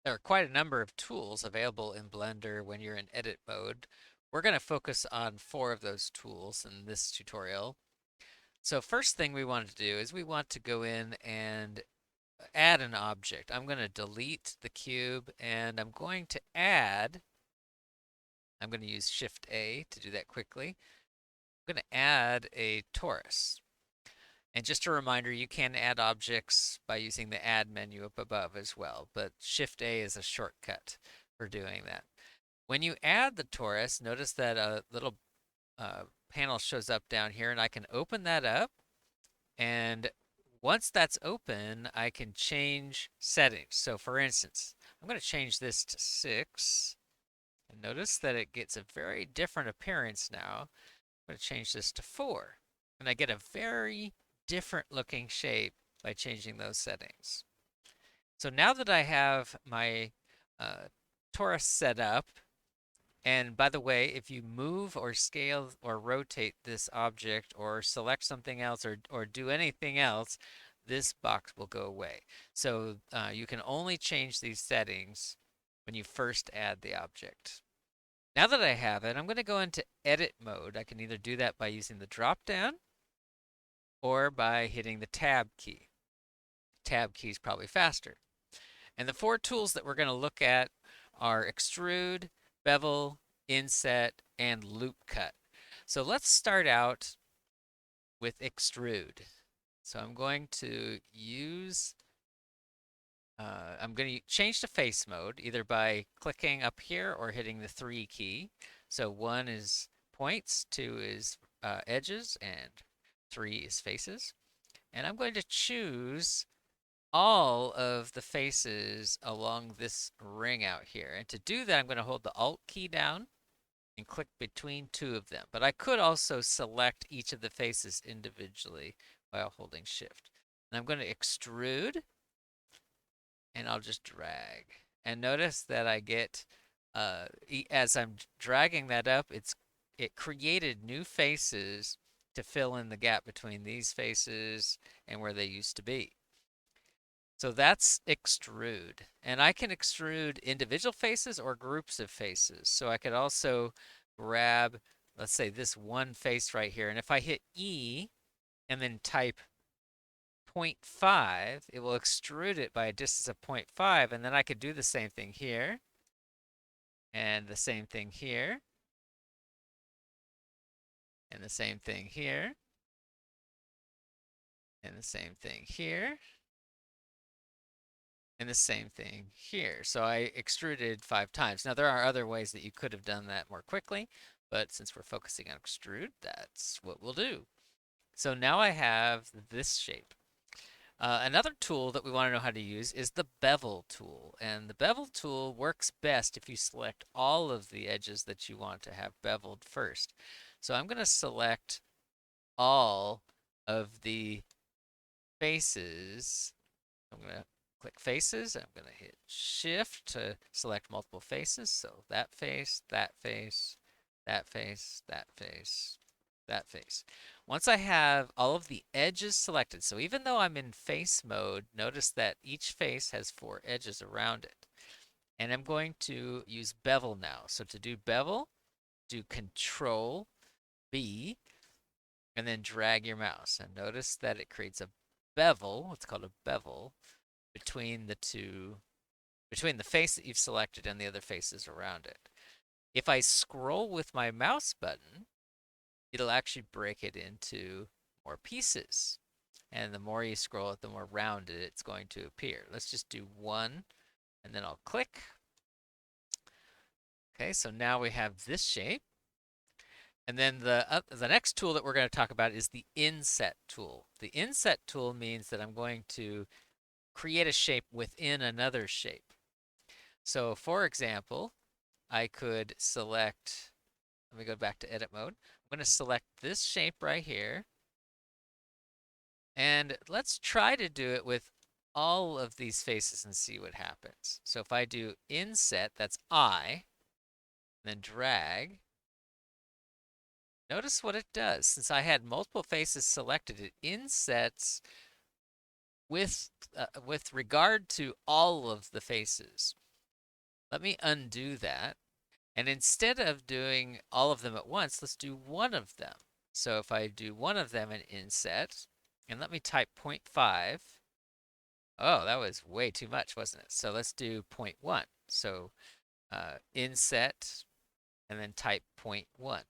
There are quite a number of tools available in Blender when you're in edit mode. We're going to focus on 4 of those tools in this tutorial. So first thing we want to do is we want to go in and add an object. I'm going to delete the cube and I'm going to use Shift A to do that quickly. I'm going to add a torus. And just a reminder, you can add objects by using the Add menu up above as well, but Shift A is a shortcut for doing that. When you add the torus, notice that a little panel shows up down here, and I can open that up. And once that's open, I can change settings. So for instance, I'm going to change this to 6. And notice that it gets a very different appearance now. I'm going to change this to 4. And I get a very different looking shape by changing those settings. So now that I have my torus set up, and by the way, if you move or scale or rotate this object or select something else or do anything else, this box will go away. So you can only change these settings when you first add the object. Now that I have it, I'm going to go into edit mode. I can either do that by using the drop down or by hitting the tab key. Tab key is probably faster. And the 4 tools that we're going to look at are Extrude, Bevel, Inset, and Loop Cut. So let's start out with Extrude. So I'm going to change to face mode either by clicking up here or hitting the 3 key. So 1 is points, 2 is edges, and 3 is faces. And I'm going to choose all of the faces along this ring out here. And to do that, I'm going to hold the Alt key down and click between 2 of them. But I could also select each of the faces individually while holding Shift. And I'm going to extrude, and I'll just drag. And notice that I get, as I'm dragging that up, it created new faces to fill in the gap between these faces and where they used to be. So that's extrude. And I can extrude individual faces or groups of faces. So I could also grab, let's say, this one face right here. And if I hit E and then type 0.5, it will extrude it by a distance of 0.5. And then I could do the same thing here and the same thing here and the same thing here and the same thing here and the same thing here. So I extruded 5 times. Now there are other ways that you could have done that more quickly, but since we're focusing on extrude, that's what we'll do. So now I have this shape. Another tool that we want to know how to use is the Bevel tool. And the Bevel tool works best if you select all of the edges that you want to have beveled first. So I'm going to select all of the faces. I'm going to click faces. I'm going to hit Shift to select multiple faces. So that face, that face, that face, that face, that face. Once I have all of the edges selected, so even though I'm in face mode, notice that each face has 4 edges around it. And I'm going to use Bevel now. So to do Bevel, do Control B, and then drag your mouse. And notice that it creates a bevel, it's called a bevel, between between the face that you've selected and the other faces around it. If I scroll with my mouse button, it'll actually break it into more pieces. And the more you scroll it, the more rounded it's going to appear. Let's just do 1, and then I'll click. Okay, so now we have this shape. And then the next tool that we're going to talk about is the Inset tool. The Inset tool means that I'm going to create a shape within another shape. So for example, I could select, let me go back to edit mode. I'm going to select this shape right here. And let's try to do it with all of these faces and see what happens. So if I do Inset, that's I, then drag, notice what it does. Since I had multiple faces selected, it insets with regard to all of the faces. Let me undo that. And instead of doing all of them at once, let's do one of them. So if I do one of them in Inset, and let me type 0.5. Oh, that was way too much, wasn't it? So let's do 0.1. So Inset, and then type 0.1.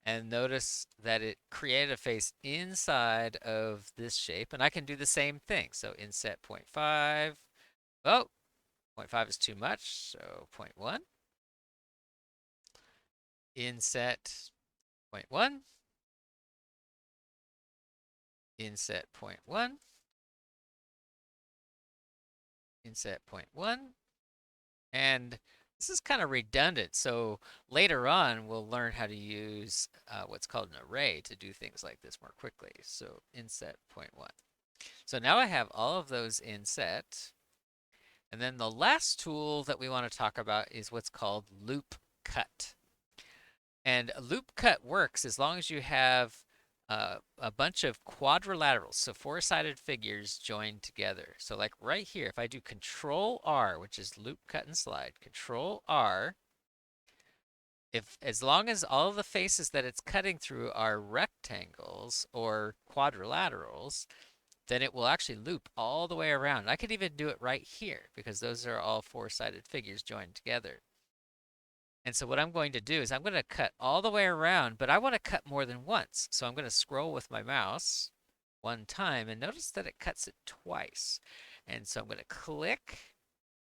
And notice that it created a face inside of this shape, and I can do the same thing. So Inset 0.5. Oh, 0.5 is too much, so 0.1. Inset 0.1. Inset 0.1. Inset 0.1. And this is kind of redundant, so later on we'll learn how to use what's called an array to do things like this more quickly. So Inset 0.1. So now I have all of those inset. And then the last tool that we want to talk about is what's called loop cut. And a loop cut works as long as you have a bunch of quadrilaterals, so four-sided figures joined together. So like right here, if I do Control R, which is loop cut and slide, Control R, if as long as all of the faces that it's cutting through are rectangles or quadrilaterals, then it will actually loop all the way around. I could even do it right here because those are all four-sided figures joined together. And so what I'm going to do is I'm going to cut all the way around, but I want to cut more than once. So I'm going to scroll with my mouse one time and notice that it cuts it twice. And so I'm going to click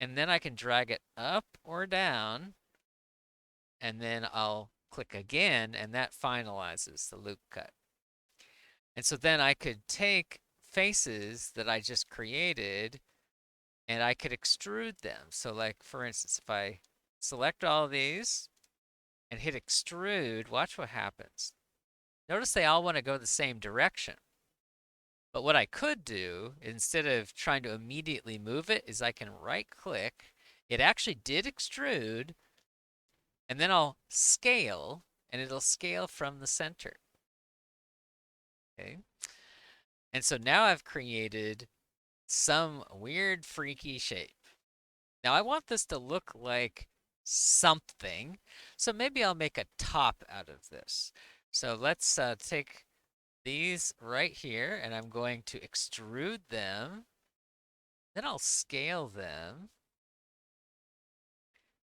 and then I can drag it up or down and then I'll click again and that finalizes the loop cut. And so then I could take faces that I just created and I could extrude them. So like for instance, if I select all of these and hit extrude, watch what happens. Notice they all want to go the same direction. But what I could do, instead of trying to immediately move it, is I can right click. It actually did extrude, and then I'll scale, and it'll scale from the center. Okay. And so now I've created some weird, freaky shape. Now I want this to look like something, so maybe I'll make a top out of this. So let's take these right here, and I'm going to extrude them. Then I'll scale them,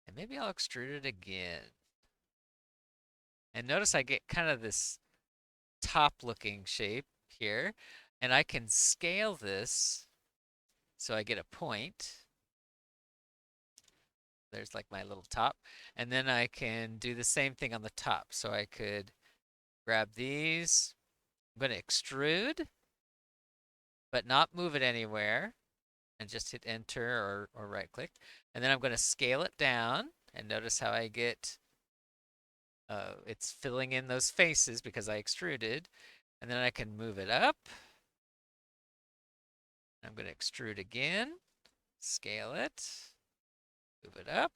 and maybe I'll extrude it again. And notice I get kind of this top-looking shape here, and I can scale this so I get a point. There's like my little top. And then I can do the same thing on the top. So I could grab these. I'm going to extrude, but not move it anywhere. And just hit enter or right click. And then I'm going to scale it down. And notice how I get, it's filling in those faces because I extruded. And then I can move it up. I'm going to extrude again, scale it, move it up.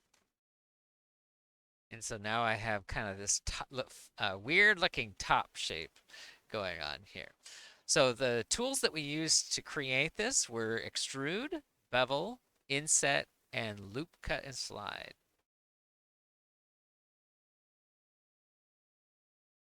And so now I have kind of this weird looking top shape going on here. So the tools that we used to create this were Extrude, Bevel, Inset, and Loop Cut and Slide.